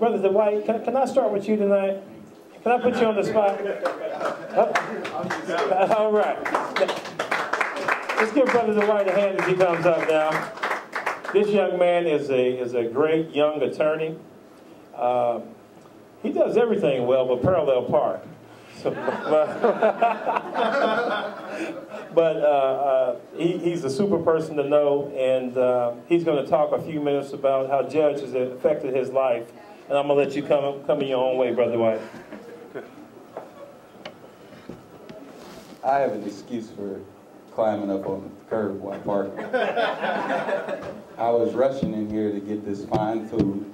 Brother Dwight, can I start with you tonight? Can I put you on the spot? Oh. All right. Let's give Brother Dwight a hand as he comes up now. This young man is a great young attorney. He does everything well but parallel park. So, but he's a super person to know, and he's going to talk a few minutes about how Judge has affected his life. And I'm going to let you come in your own way, Brother White. I have an excuse for climbing up on the curb while parking. I was rushing in here to get this fine food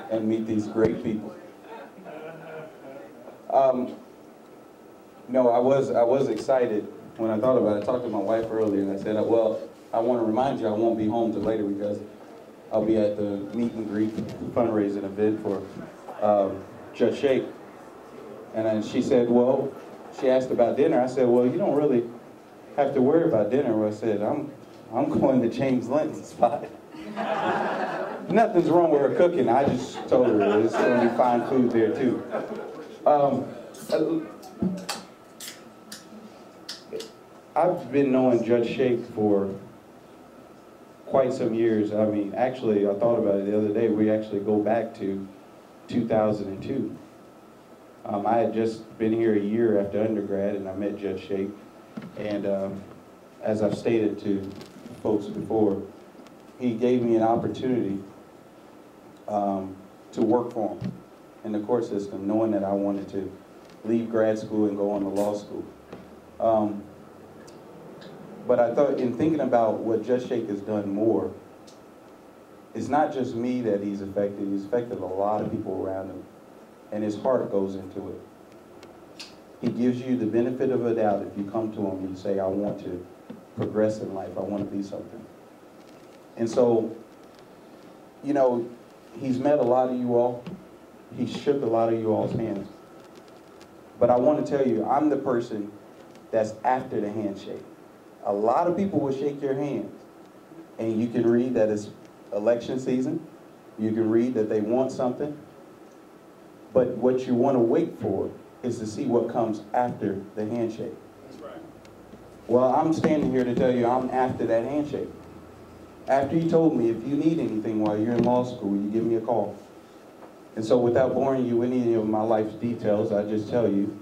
and meet these great people. No, I was excited when I thought about it. I talked to my wife earlier and I said, well, I want to remind you I won't be home till later because I'll be at the meet and greet fundraising event for Judge Shake. And then she said, well, she asked about dinner. I said, well, you don't really have to worry about dinner. Well, I said, I'm going to James Linton's spot. Nothing's wrong with her cooking. I just told her there's going to be fine food there too. I've been knowing Judge Shake for quite some years. I mean, actually, I thought about it the other day. We actually go back to 2002. I had just been here a year after undergrad, and I met Judge Shake. And as I've stated to folks before, he gave me an opportunity to work for him in the court system, knowing that I wanted to leave grad school and go on to law school. But I thought, in thinking about what Judge Shake has done more, it's not just me that he's affected a lot of people around him, and his heart goes into it. He gives you the benefit of a doubt if you come to him and you say, I want to progress in life, I want to be something. And so, you know, he's met a lot of you all. He shook a lot of you all's hands. But I want to tell you, I'm the person that's after the handshake. A lot of people will shake your hands, and you can read that it's election season. You can read that they want something. But what you want to wait for is to see what comes after the handshake. That's right. Well, I'm standing here to tell you I'm after that handshake. After he told me, if you need anything while you're in law school, you give me a call. And so without boring you with any of my life's details, I just tell you,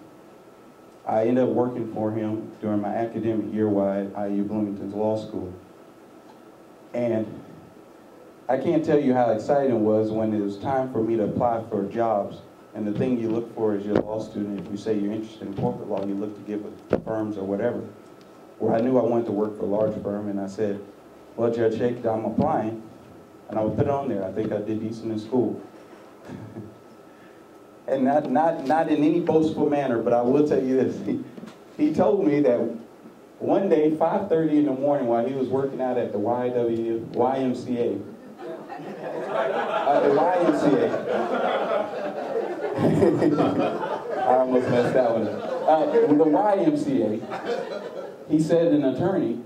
I ended up working for him during my academic year while at IU Bloomington's law school. And I can't tell you how exciting it was when it was time for me to apply for jobs. And the thing you look for as your law student, if you say you're interested in corporate law, you look to get with firms or whatever. Well, I knew I wanted to work for a large firm, and I said, well, Judge Shake, I'm applying. And I would put it on there. I think I did decent in school. And not in any boastful manner, but I will tell you this. He told me that one day, 5:30 in the morning, while he was working out at the YMCA, I almost messed that one up. The YMCA, he said an attorney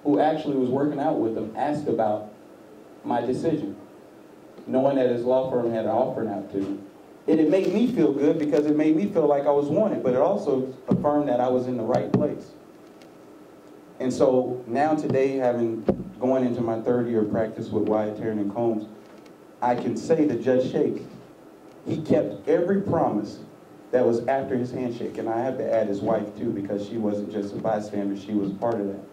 who actually was working out with him asked about my decision, knowing that his law firm had an offer out to me. And it made me feel good because it made me feel like I was wanted, but it also affirmed that I was in the right place. And so now today, going into my third year of practice with Wyatt, Tarrant, and Combs, I can say that Judge Shake, he kept every promise that was after his handshake. And I have to add his wife too, because she wasn't just a bystander, she was part of that.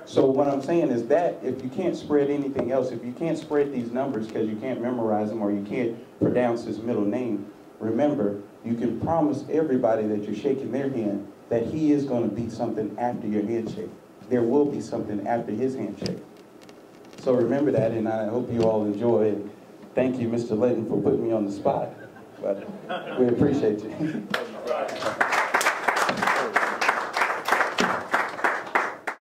So what I'm saying is that if you can't spread anything else, if you can't spread these numbers because you can't memorize them or you can't pronounce his middle name, remember, you can promise everybody that you're shaking their hand that he is going to be something after your handshake. There will be something after his handshake. So remember that, and I hope you all enjoy it. Thank you, Mr. Linton, for putting me on the spot. But we appreciate you.